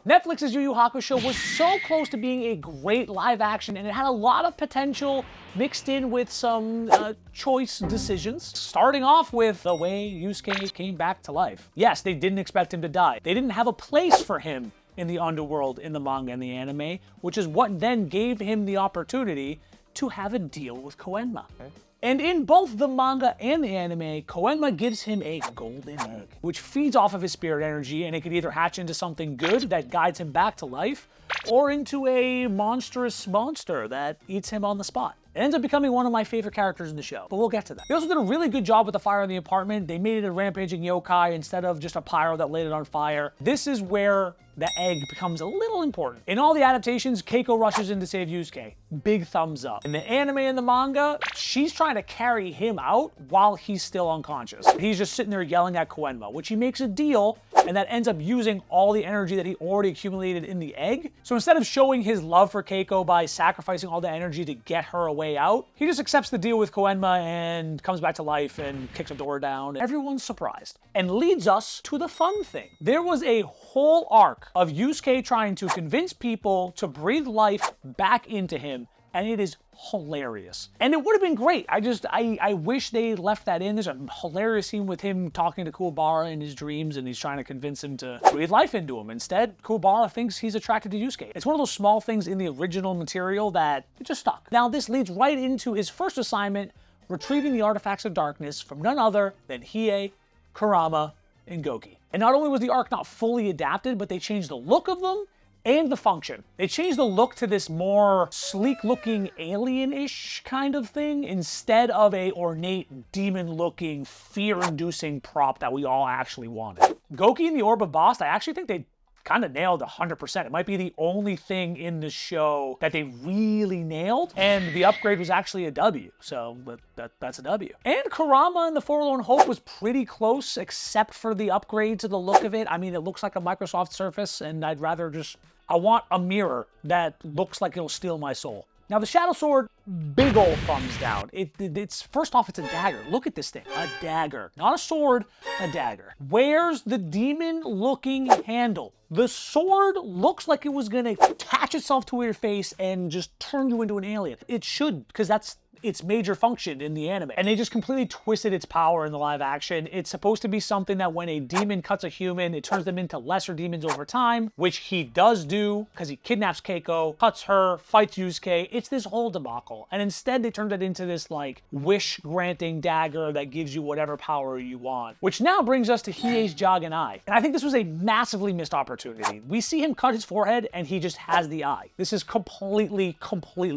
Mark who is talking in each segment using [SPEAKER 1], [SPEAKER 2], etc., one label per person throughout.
[SPEAKER 1] Netflix's Yu Yu Hakusho was so close to being a great live action, and it had a lot of potential mixed in with some choice decisions. Starting off with the way Yusuke came back to life. Yes, they didn't expect him to die. They didn't have a place for him in the underworld in the manga and the anime, which is what then gave him the opportunity to have a deal with Koenma. Okay. And in both the manga and the anime, Koenma gives him a golden egg, which feeds off of his spirit energy, and it could either hatch into something good that guides him back to life, or into a monstrous monster that eats him on the spot. It ends up becoming one of my favorite characters in the show, but we'll get to that. They also did a really good job with the fire in the apartment. They made it a rampaging yokai instead of just a pyro that lit it on fire. This is where the egg becomes a little important. In all the adaptations, Keiko rushes in to save Yusuke. Big thumbs up. In the anime and the manga, she's trying to carry him out while he's still unconscious. He's just sitting there yelling at Koenma, which he makes a deal, and that ends up using all the energy that he already accumulated in the egg. So instead of showing his love for Keiko by sacrificing all the energy to get her a way out, he just accepts the deal with Koenma and comes back to life and kicks a door down. Everyone's surprised. And leads us to the fun thing. There was a whole arc of Yusuke trying to convince people to breathe life back into him, and it is hilarious. And it would have been great. I wish they left that in. There's a hilarious scene with him talking to Kuwabara in his dreams, and he's trying to convince him to breathe life into him. Instead, Kuwabara thinks he's attracted to Yusuke. It's one of those small things in the original material that it just stuck. Now, this leads right into his first assignment, retrieving the artifacts of darkness from none other than Hiei, Kurama, and Goki. And not only was the arc not fully adapted, but they changed the look of them and the function. They changed the look to this more sleek-looking alien-ish kind of thing instead of a ornate, demon-looking, fear-inducing prop that we all actually wanted. Goki and the Orb of Bast, I actually think they kind of nailed 100%. It might be the only thing in the show that they really nailed, and the upgrade was actually a W, so that's a W. And Kurama and the Forlorn Hope was pretty close, except for the upgrade to the look of it. I mean, it looks like a Microsoft Surface, and I want a mirror that looks like it'll steal my soul. Now, the Shadow Sword, big ol' thumbs down. It's first off, it's a dagger. Look at this thing, a dagger. Not a sword, a dagger. Where's the demon-looking handle? The sword looks like it was gonna attach itself to your face and just turn you into an alien. It should, because that's its major function in the anime. And they just completely twisted its power in the live action. It's supposed to be something that when a demon cuts a human, it turns them into lesser demons over time, which he does do, because he kidnaps Keiko, cuts her, fights Yusuke. It's this whole debacle. And instead they turned it into this like wish-granting dagger that gives you whatever power you want. Which now brings us to Hiei's Jagan eye. And I think this was a massively missed opportunity. We see him cut his forehead and he just has the eye. This is completely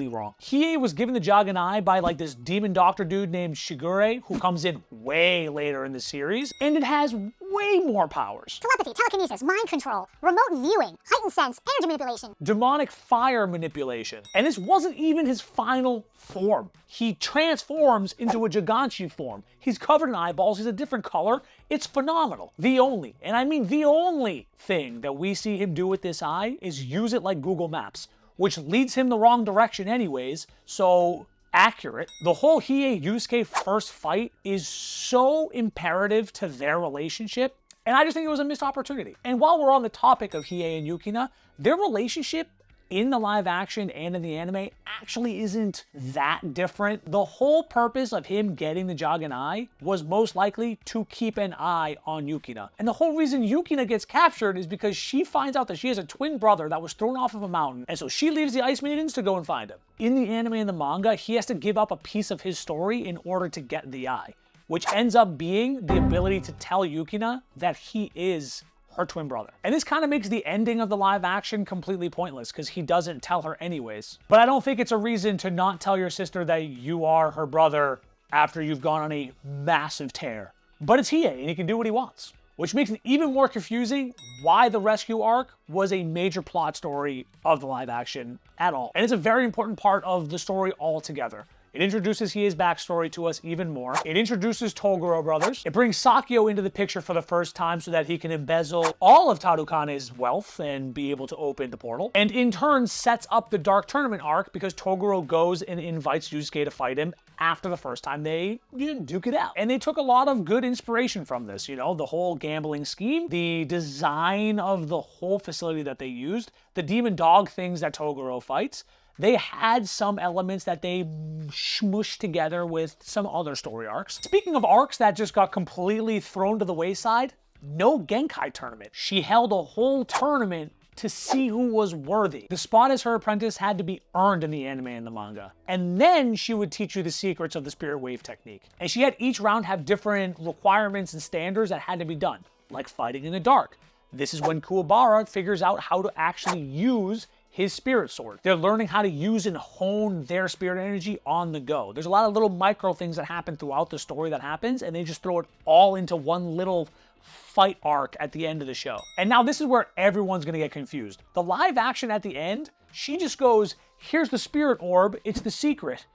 [SPEAKER 1] wrong. Hiei was given the Jagan eye by like this demon doctor dude named Shigure, who comes in way later in the series, and it has way more powers.
[SPEAKER 2] Telepathy, telekinesis, mind control, remote viewing, heightened sense, energy manipulation,
[SPEAKER 1] demonic fire manipulation. And this wasn't even his final form. He transforms into a Giganshi form. He's covered in eyeballs, he's a different color. It's phenomenal. The only, and I mean the only thing that we see him do with this eye is use it like Google Maps, which leads him the wrong direction anyways, so accurate. The whole Hiei Yusuke first fight is so imperative to their relationship, and I just think it was a missed opportunity. And while we're on the topic of Hiei and Yukina, their relationship in the live action and in the anime actually isn't that different. The whole purpose of him getting the Jagan eye was most likely to keep an eye on Yukina. And the whole reason Yukina gets captured is because she finds out that she has a twin brother that was thrown off of a mountain, and so she leaves the Ice Maidens to go and find him. In the anime and the manga, he has to give up a piece of his story in order to get the eye, which ends up being the ability to tell Yukina that he is her twin brother. And this kind of makes the ending of the live action completely pointless because he doesn't tell her anyways. But I don't think it's a reason to not tell your sister that you are her brother after you've gone on a massive tear. But it's Hiei and he can do what he wants. Which makes it even more confusing why the rescue arc was a major plot story of the live action at all. And it's a very important part of the story altogether. It introduces Hiei's backstory to us even more. It introduces Toguro brothers. It brings Sakyo into the picture for the first time so that he can embezzle all of Tarukane's wealth and be able to open the portal. And in turn sets up the Dark Tournament arc because Toguro goes and invites Yusuke to fight him after the first time they duke it out. And they took a lot of good inspiration from this, you know, the whole gambling scheme, the design of the whole facility that they used, the demon dog things that Toguro fights. They had some elements that they smushed together with some other story arcs. Speaking of arcs that just got completely thrown to the wayside, no Genkai tournament. She held a whole tournament to see who was worthy. The spot as her apprentice had to be earned in the anime and the manga. And then she would teach you the secrets of the spirit wave technique. And she had each round have different requirements and standards that had to be done, like fighting in the dark. This is when Kuwabara figures out how to actually use his spirit sword. They're learning how to use and hone their spirit energy on the go. There's a lot of little micro things that happen throughout the story that happens, and they just throw it all into one little fight arc at the end of the show. And now this is where everyone's gonna get confused. The live action at the end, she just goes, here's the spirit orb, it's the secret.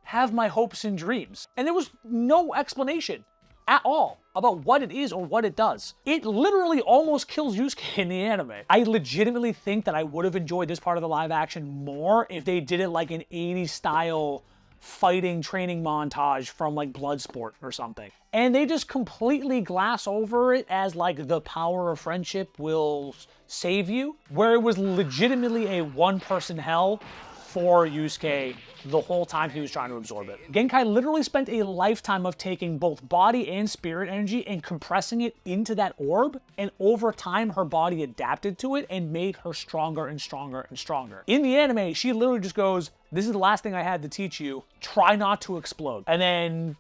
[SPEAKER 1] Have my hopes and dreams. And there was no explanation at all about what it is or what it does. It literally almost kills Yusuke in the anime. I legitimately think that I would have enjoyed this part of the live action more if they did it like an 80s style fighting training montage from like Bloodsport or something. And they just completely glass over it as like the power of friendship will save you, where it was legitimately a one-person hell for Yusuke the whole time he was trying to absorb it. Genkai literally spent a lifetime of taking both body and spirit energy and compressing it into that orb, and over time her body adapted to it and made her stronger and stronger and stronger. In the anime, she literally just goes, this is the last thing I had to teach you, try not to explode. And then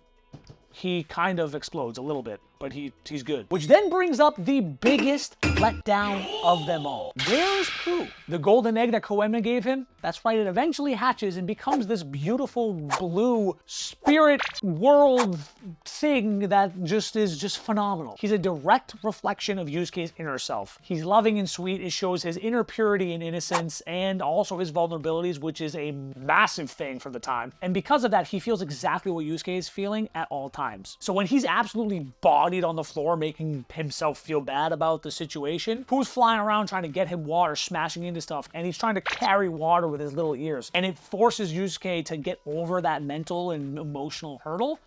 [SPEAKER 1] he kind of explodes a little bit, but he's good. Which then brings up the biggest letdown of them all. Where's Pooh? The golden egg that Koenma gave him? That's right, it eventually hatches and becomes this beautiful blue spirit world thing that just is just phenomenal. He's a direct reflection of Yusuke's inner self. He's loving and sweet. It shows his inner purity and innocence and also his vulnerabilities, which is a massive thing for the time. And because of that, he feels exactly what Yusuke is feeling at all times. So when he's absolutely bodied on the floor, making himself feel bad about the situation, Pooh's flying around trying to get him water, smashing into stuff, and he's trying to carry water with his little ears. And it forces Yusuke to get over that mental and emotional hurdle.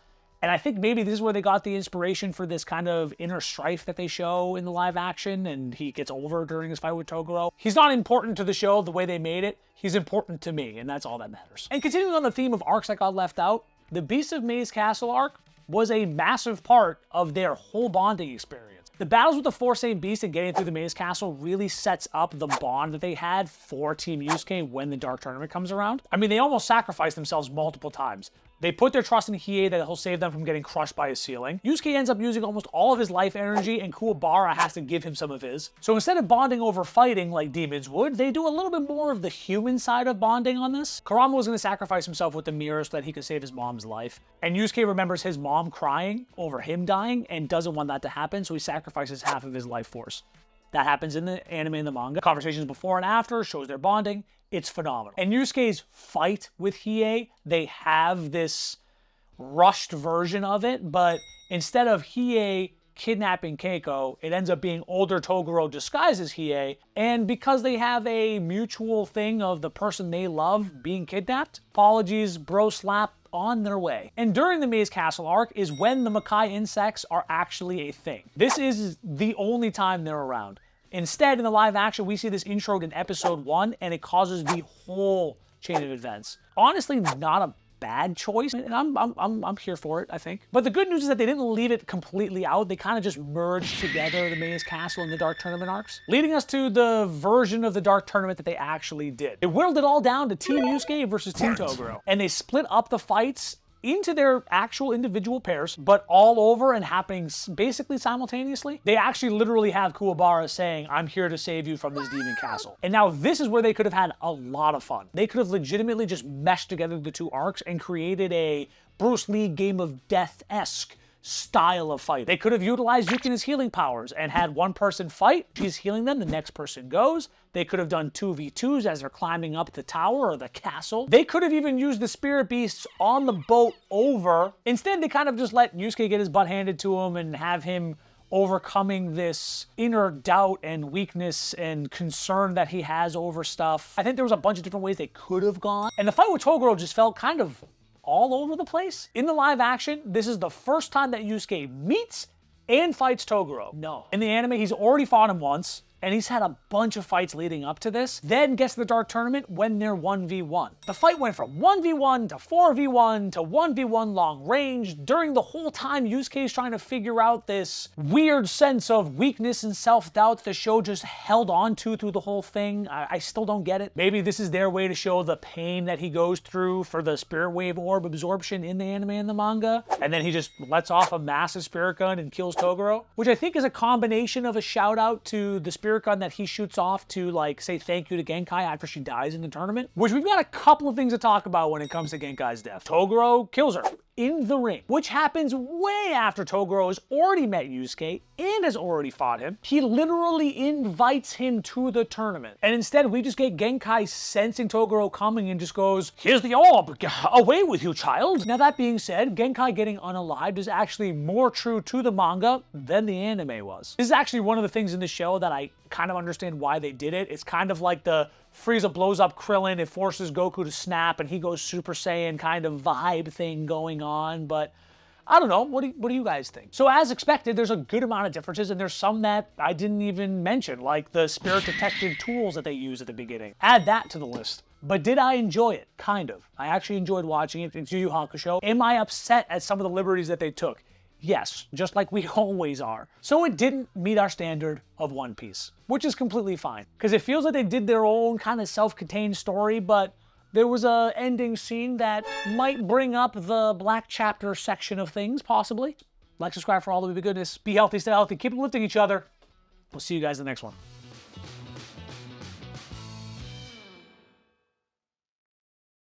[SPEAKER 1] And I think maybe this is where they got the inspiration for this kind of inner strife that they show in the live action, and he gets over during his fight with Toguro. He's not important to the show the way they made it. He's important to me, and that's all that matters. And continuing on the theme of arcs that got left out, the Beast of Maze Castle arc was a massive part of their whole bonding experience. The battles with the four same beasts and getting through the Maze Castle really sets up the bond that they had for Team Yusuke when the Dark Tournament comes around. I mean, they almost sacrificed themselves multiple times. They put their trust in Hiei that he'll save them from getting crushed by his ceiling. Yusuke ends up using almost all of his life energy, and Kuwabara has to give him some of his. So instead of bonding over fighting like demons would, they do a little bit more of the human side of bonding on this. Kurama was going to sacrifice himself with the mirror so that he could save his mom's life. And Yusuke remembers his mom crying over him dying and doesn't want that to happen, so he sacrifices half of his life force. That happens in the anime and the manga. Conversations before and after shows their bonding. It's phenomenal. And Yusuke's fight with Hiei, they have this rushed version of it, but instead of Hiei kidnapping Keiko, it ends up being older Toguro disguised as Hiei, and because they have a mutual thing of the person they love being kidnapped, apologies, bro slap, on their way. And during the Maze Castle arc is when the Makai insects are actually a thing. This is the only time they're around. Instead, in the live action, we see this introed in episode 1, and it causes the whole chain of events. Honestly, not a bad choice, and I'm here for it, I think. But the good news is that they didn't leave it completely out. They kind of just merged together the Maze Castle and the Dark Tournament arcs, leading us to the version of the Dark Tournament that they actually did. They whittled it all down to Team Yusuke versus Team Toguro, and they split up the fights into their actual individual pairs, but all over and happening basically simultaneously. They actually literally have Kuwabara saying, I'm here to save you from this demon castle. And now this is where they could have had a lot of fun. They could have legitimately just meshed together the two arcs and created a Bruce Lee Game of Death-esque style of fight. They could have utilized Yukina's healing powers and had one person fight, she's healing them, the next person goes. They could have done 2v2s as they're climbing up the tower or the castle. They could have even used the spirit beasts on the boat over. Instead, they kind of just let Yusuke get his butt handed to him and have him overcoming this inner doubt and weakness and concern that he has over stuff. I think there was a bunch of different ways they could have gone. And the fight with Toguro just felt kind of all over the place. In the live action, this is the first time that Yusuke meets and fights Toguro. No. In the anime, he's already fought him once, and he's had a bunch of fights leading up to this. Then gets to the Dark Tournament when they're 1v1. The fight went from 1v1 to 4v1 to 1v1 long range. During the whole time, Yusuke is trying to figure out this weird sense of weakness and self-doubt the show just held on to through the whole thing. I still don't get it. Maybe this is their way to show the pain that he goes through for the Spirit Wave Orb absorption in the anime and the manga. And then he just lets off a massive Spirit Gun and kills Toguro, which I think is a combination of a shout out to the Spirit Gun that he shoots off to, like, say thank you to Genkai after she dies in the tournament, which we've got a couple of things to talk about when it comes to Genkai's death. Toguro kills her in the ring, which happens way after Toguro has already met Yusuke and has already fought him. He literally invites him to the tournament. And instead, we just get Genkai sensing Toguro coming and just goes, "Here's the orb, away with you, child." Now, that being said, Genkai getting unalived is actually more true to the manga than the anime was. This is actually one of the things in the show that I kind of understand why they did it. It's kind of like the Frieza blows up Krillin, it forces Goku to snap, and he goes Super Saiyan kind of vibe thing going on, but I don't know. What do you guys think? So as expected, there's a good amount of differences, and there's some that I didn't even mention, like the spirit detective tools that they use at the beginning. Add that to the list. But did I enjoy it? Kind of. I actually enjoyed watching it. It's Yu Yu Hakusho. Am I upset at some of the liberties that they took? Yes, just like we always are. So it didn't meet our standard of One Piece, which is completely fine, because it feels like they did their own kind of self-contained story, but there was a ending scene that might bring up the Black Chapter section of things, possibly. Like, subscribe for all the goodness. Be healthy, stay healthy, keep lifting each other. We'll see you guys in the next one.